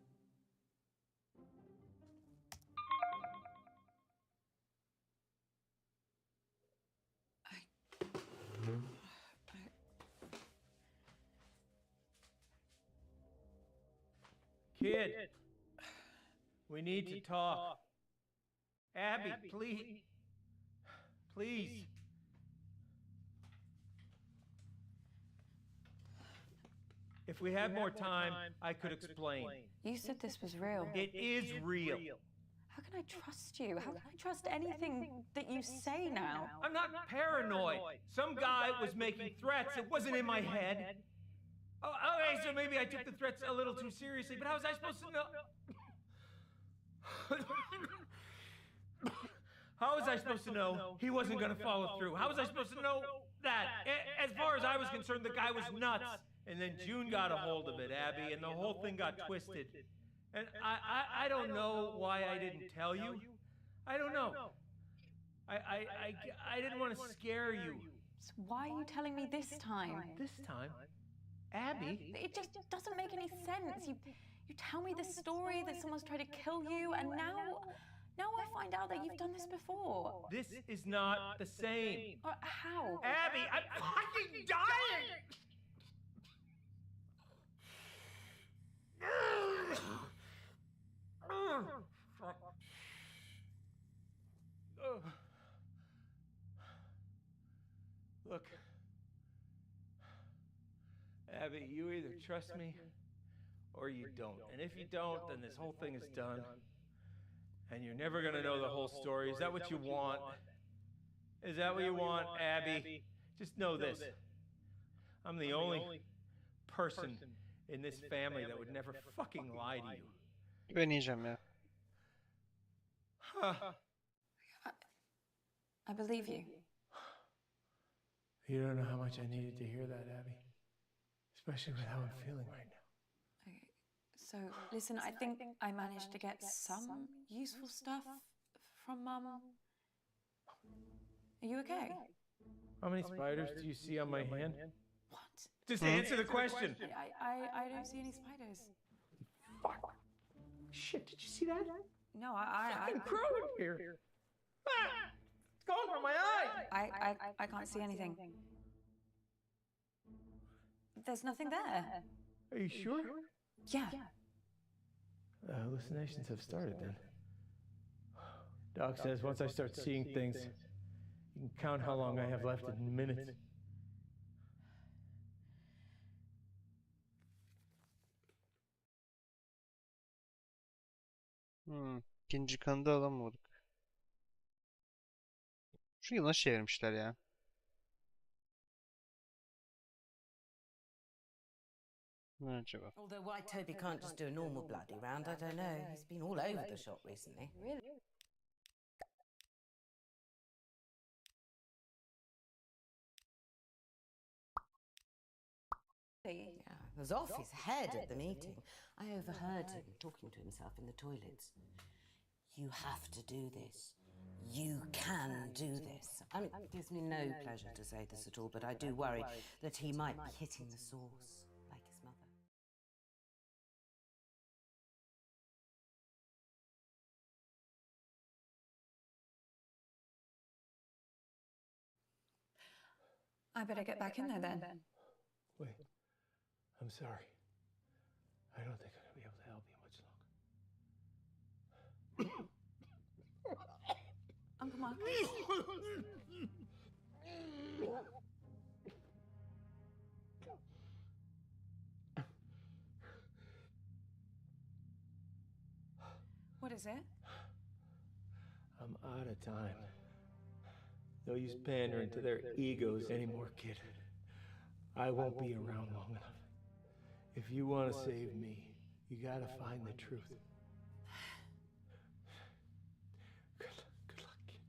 Speaker 4: Kid, we need to talk. Abby, please. Please. If we had more time, I could explain.
Speaker 2: You said this was real.
Speaker 4: It is real.
Speaker 2: How can I trust you? How can I trust anything that you say now?
Speaker 4: I'm not paranoid. Some guy was making threats. It wasn't in my head. Oh, okay, so maybe I took the threats a little too seriously, but how was I supposed to know? How was I supposed to know he wasn't going to follow through? How was I supposed to know that? As far as I was concerned, the guy was nuts. And then June got a hold of it, Abby, and the whole thing got twisted. And I don't know why I didn't tell you. I don't know. I didn't want to scare you.
Speaker 2: So why are you telling me this time?
Speaker 4: This time? Abby?
Speaker 2: It just doesn't make any sense. You tell me this story that someone's tried to kill you, and now I find out that you've done this before.
Speaker 4: This is not the same.
Speaker 2: How?
Speaker 4: Abby, I'm fucking dying! Look, Abby, you either trust me or you don't. And if you don't, then this whole thing is done. And you're never gonna know the whole story. Is that what you want? Is that what you want, Abby? Just know this. I'm the only person in this family that would never fucking lie to you.
Speaker 1: Güveneceğim ya.
Speaker 2: I believe you.
Speaker 4: You don't know how much I needed to hear that, Abby. Especially with how I'm feeling right now.
Speaker 2: Okay. So, listen, I think I managed to get some useful stuff from Mum. Are you okay?
Speaker 4: How many spiders do you see on my hand?
Speaker 2: What?
Speaker 4: Just answer the question.
Speaker 2: I don't see any spiders.
Speaker 4: Fuck. Shit, did you see that?
Speaker 2: No, I
Speaker 4: Fucking crow in here. Ah! It's going from my eye.
Speaker 2: I can't see anything. There's nothing there.
Speaker 4: Are you sure?
Speaker 2: Yeah.
Speaker 4: The hallucinations have started then. Doc says once I start seeing things, you can count how long I have left in minutes.
Speaker 1: İkinci kanı da alamadık. Şu yılan çevirmişler ya. Ne acaba?
Speaker 7: Although why Toby can't just do a normal bloody round, I don't know. He's been all over the shop recently.
Speaker 11: Really?
Speaker 7: Yeah, was off his head at the meeting. I overheard him talking to himself in the toilets. You have to do this. You can do this. I mean, it gives me no pleasure to say this at all, but I do worry that he might be hitting the source, like his mother.
Speaker 2: I better get back in there then.
Speaker 4: Wait, I'm sorry. I don't think I'm gonna be able to help you much longer.
Speaker 2: Uncle Mark. What is it?
Speaker 4: I'm out of time. No use pandering to their egos anymore, kid. I won't be around long enough. If you want to save me, you gotta find the truth. Good luck, kid.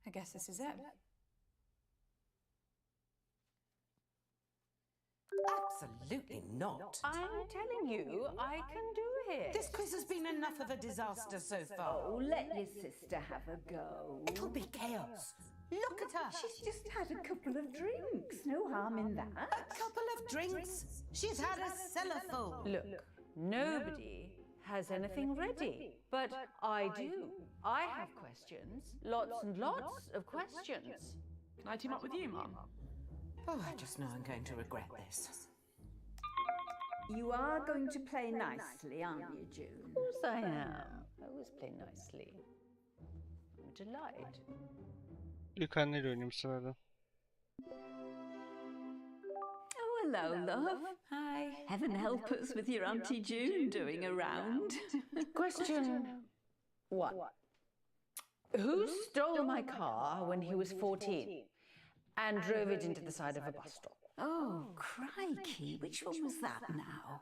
Speaker 2: I guess this is it.
Speaker 7: Absolutely not.
Speaker 11: I'm telling you, I can do it.
Speaker 7: This quiz has been enough of a disaster so far.
Speaker 8: Oh, let your sister have a go.
Speaker 7: It'll be chaos. Look at her.
Speaker 8: She's just had a couple of drinks. No harm in that.
Speaker 7: A couple of drinks. She's had a cellar full.
Speaker 11: Look, nobody has anything ready, but I do. I have questions, lots and lots of questions.
Speaker 9: Can I team up with you, Mum?
Speaker 7: Oh, I just know I'm going to regret this.
Speaker 8: You are going to play nicely, aren't you, June?
Speaker 11: Of course I am. I always play nicely. I'm a delight.
Speaker 1: İlk anneyle oynayayım bu sefer de.
Speaker 8: Oh, hello, love.
Speaker 2: Hi.
Speaker 8: Heaven help us with your Auntie June doing around.
Speaker 11: Question 1. Who stole my car when he was 14 and drove it into the side of a bus stop?
Speaker 8: Oh, crikey. Which one was that now?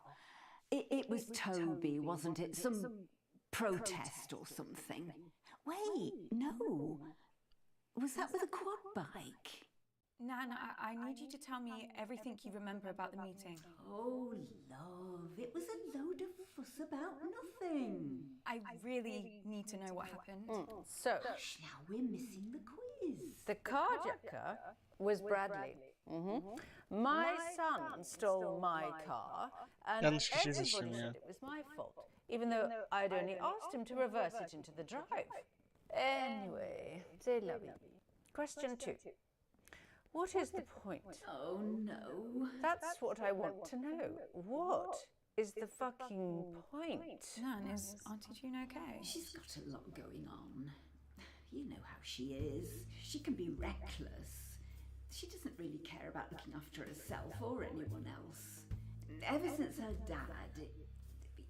Speaker 8: It was Toby, wasn't it? Some protest or something. Wait, no. Was that with a quad bike?
Speaker 2: Nan, I need you to tell me everything you remember about the meeting.
Speaker 8: Oh, love, it was a load of fuss about nothing.
Speaker 2: I really need to know what happened.
Speaker 11: So,
Speaker 8: Now we're missing the quiz.
Speaker 11: the carjacker was Bradley. My son stole my car, and
Speaker 1: Yanlış kişiyi
Speaker 11: everybody
Speaker 1: seçtim ya.
Speaker 11: said it was my fault, even though I'd only asked him to reverse it into the drive. Anyway, c'est la vie. Question 2. What is the point?
Speaker 8: Oh, no.
Speaker 11: That's what I want to know. What is the fucking point?
Speaker 2: Nan, is Auntie June okay?
Speaker 8: She's got a lot going on. You know how she is. She can be reckless. She doesn't really care about looking after herself or anyone else. Ever since her dad,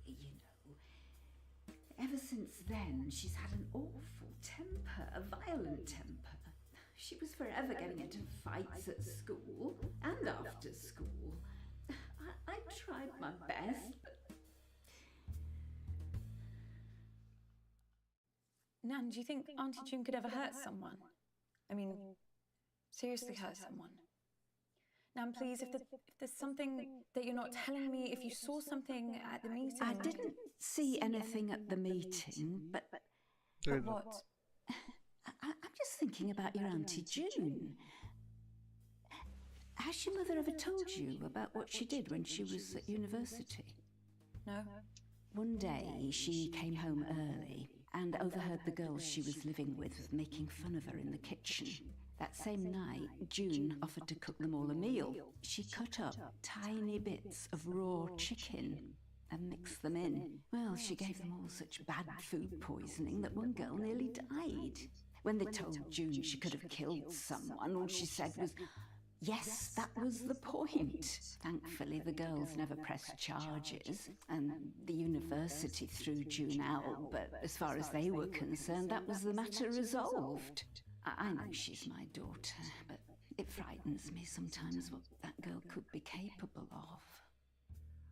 Speaker 8: you know, ever since then, she's had an awful temper, a violent temper. She was forever getting into fights at school and after school. I tried my best, but...
Speaker 2: Nan, do you think Auntie June could ever hurt someone? I mean, seriously hurt someone? Nan, please, if there's something that you're not telling me, if you saw something at the meeting...
Speaker 8: I didn't see anything at the meeting, but
Speaker 2: what?
Speaker 8: I'm just thinking about your Auntie June. Has your mother ever told you about what she did when she was at university?
Speaker 2: No.
Speaker 8: One day she came home early and overheard the girls she was living with making fun of her in the kitchen. That same night, June offered to cook them all a meal. She cut up tiny bits of raw chicken and mixed them in. Well, she gave them all such bad food poisoning that one girl nearly died. When they told June she could have killed someone, all she said was, yes, that was the point. Thankfully, the girls never pressed charges, and the university threw June out, but as far as they were concerned, that was the matter resolved. I know she's my daughter, but it frightens me sometimes what that girl could be capable of.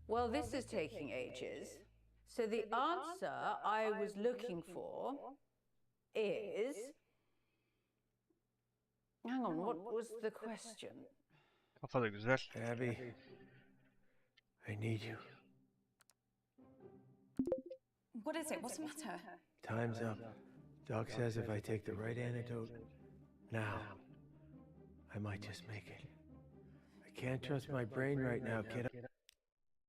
Speaker 11: Well, this is taking ages. So the answer I was looking for is... Hang on, what was the question?
Speaker 1: Kafa da güzel.
Speaker 4: Abby, I need you.
Speaker 2: What is it? What's the matter?
Speaker 4: Time's up. Doc says if I take the right antidote now, I might just make it. I can't trust my brain right now, kid.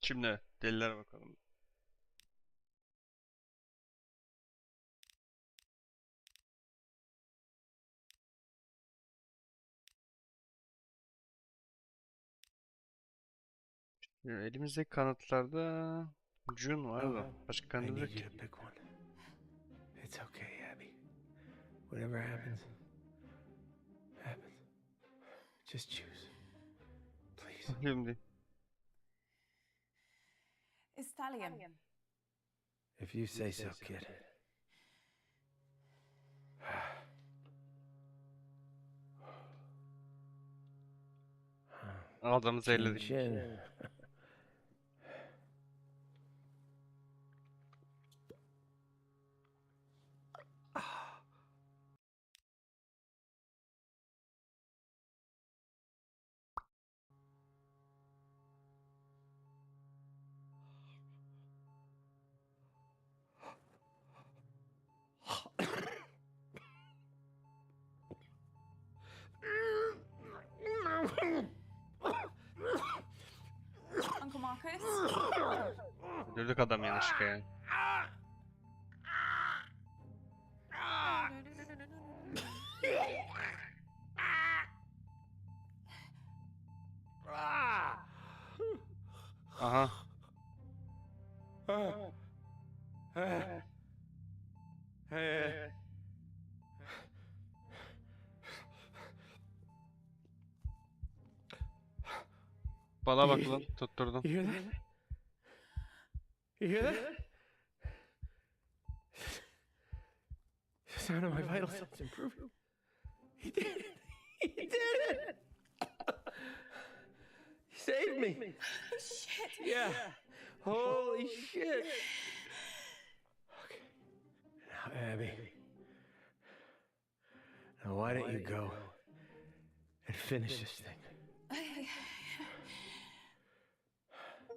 Speaker 1: Şimdi delilere bakalım. Elimizdeki kanıtlarda June var da başka
Speaker 4: I
Speaker 1: kanıt
Speaker 4: need
Speaker 1: yok
Speaker 4: you
Speaker 1: ki.
Speaker 4: to pick one. It's okay, Abby. Whatever happens, happens. Just choose. Please.
Speaker 1: Şimdi
Speaker 2: It's thallium.
Speaker 4: If you say so, kid.
Speaker 1: adamı elledik.
Speaker 4: Chin.
Speaker 2: Uncle Marcus?
Speaker 1: Öldürdük adam yanlışlıkla yani. Aha. Bana bak lan, tutturdum.
Speaker 4: You hear that? You hear that? The sound of my vital signs improving. He did it. He did it. He saved me.
Speaker 2: Shit.
Speaker 4: Yeah. Holy shit. Okay. Now, Abby. Now, why don't you go and finish this thing?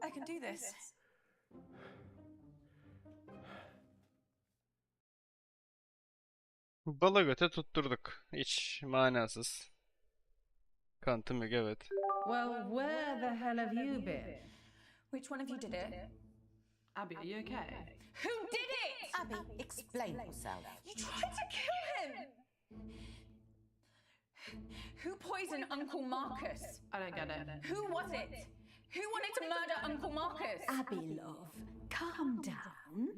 Speaker 2: I can do this.
Speaker 1: Bala göte tutturduk. Hiç manasız. Kanıtım yok, evet.
Speaker 6: Well, where the hell have you been?
Speaker 2: Which one of you did it?
Speaker 9: Abby, are you okay?
Speaker 2: Who did it?
Speaker 7: Abby, explain yourself.
Speaker 2: You tried to kill him! Who poisoned Uncle Marcus?
Speaker 9: I don't get it.
Speaker 2: Who was it? Who wanted to murder Uncle Marcus?
Speaker 8: Abby, love, calm down.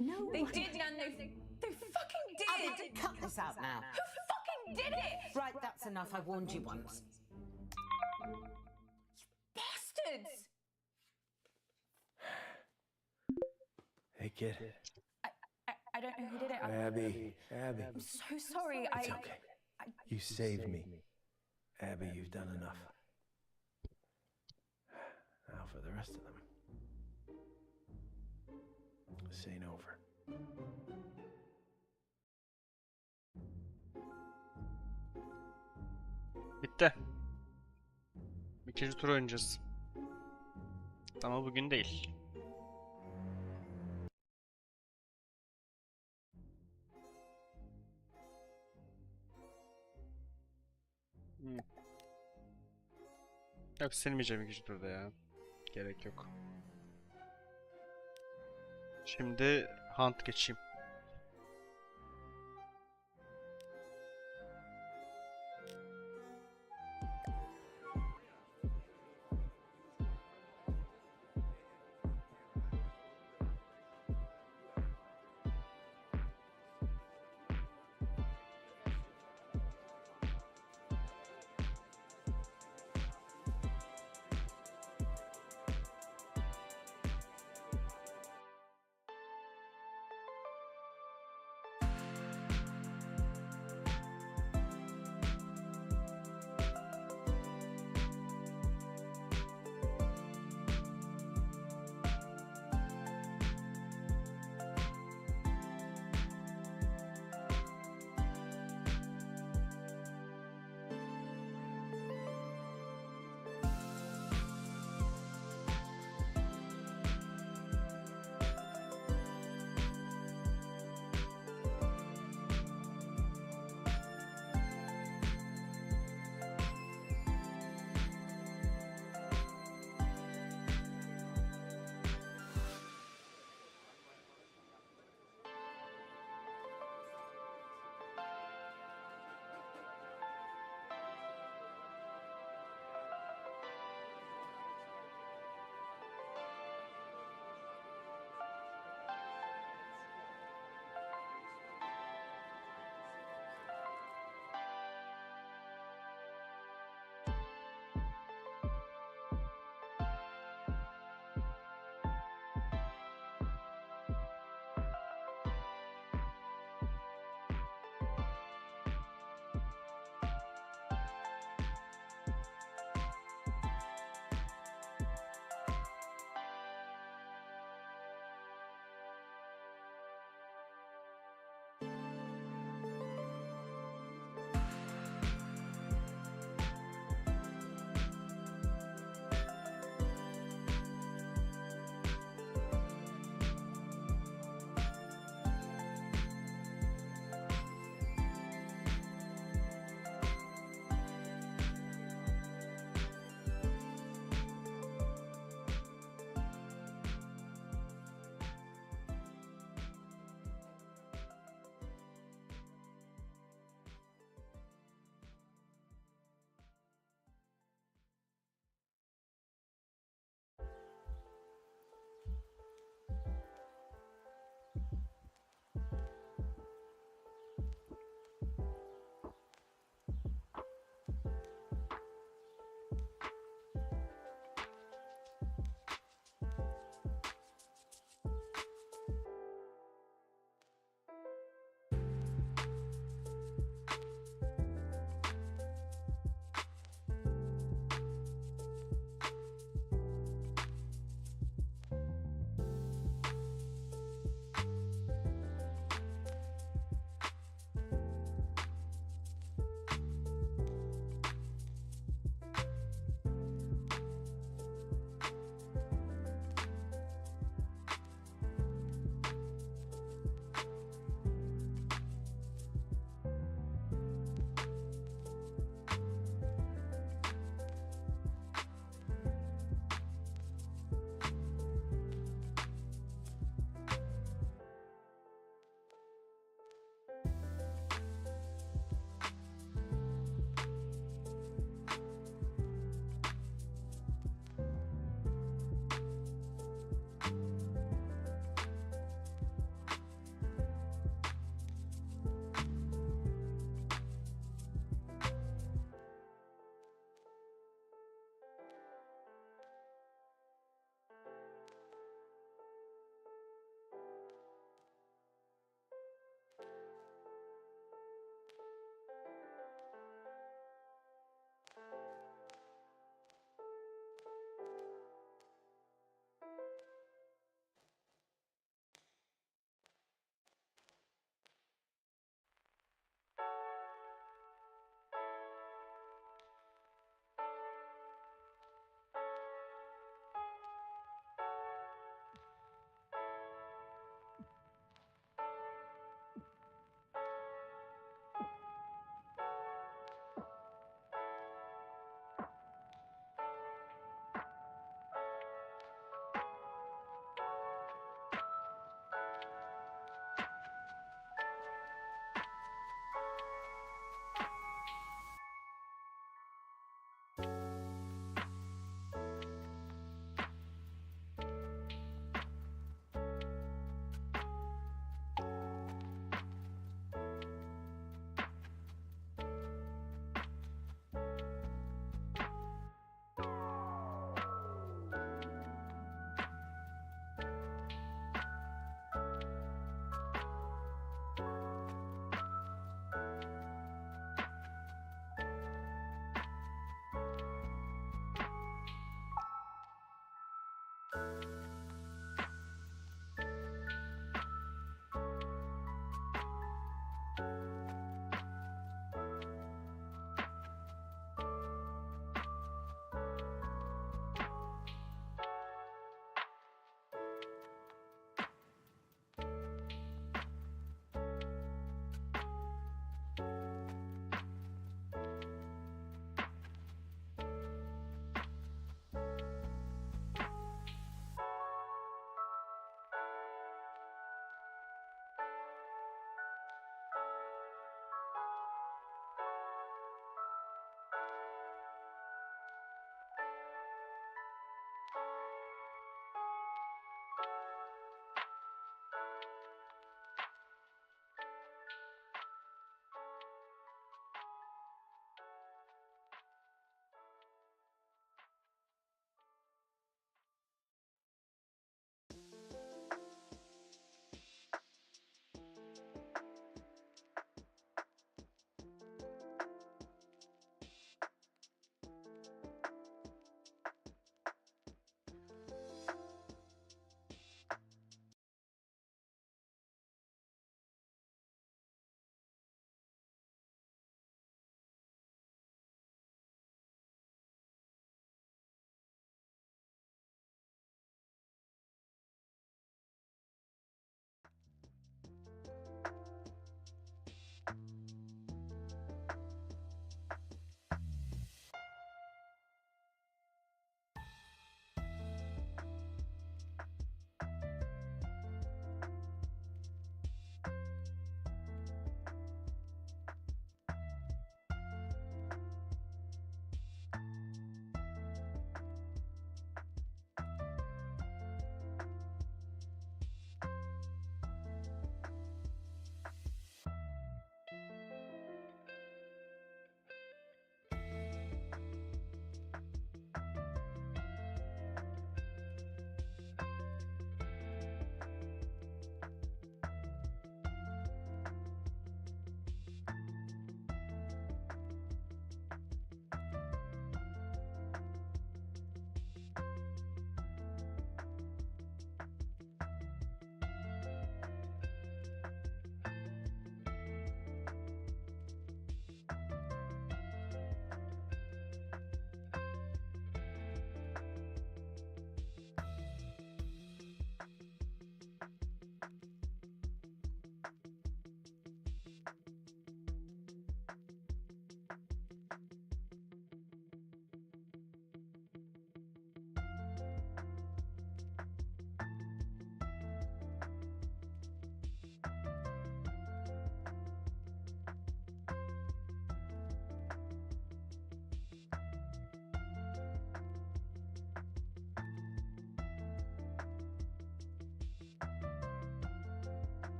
Speaker 8: No
Speaker 2: They
Speaker 8: one...
Speaker 2: did, Nan. They fucking did!
Speaker 7: Abby, cut this out now.
Speaker 2: Who fucking did it?
Speaker 7: Right, that's enough. I warned you once.
Speaker 2: Bastards!
Speaker 4: Hey, kid.
Speaker 2: I don't know who did it.
Speaker 4: Abby. Abby.
Speaker 2: I'm so sorry.
Speaker 4: It's okay. You saved me. Abby, you've done enough. Now for the rest of them. This ain't over.
Speaker 1: Bitti. İkinci tur oynayacağız. Ama bugün değil. Yok, silmeyeceğim ikinci turda ya. Gerek yok. Şimdi hunt geçeyim.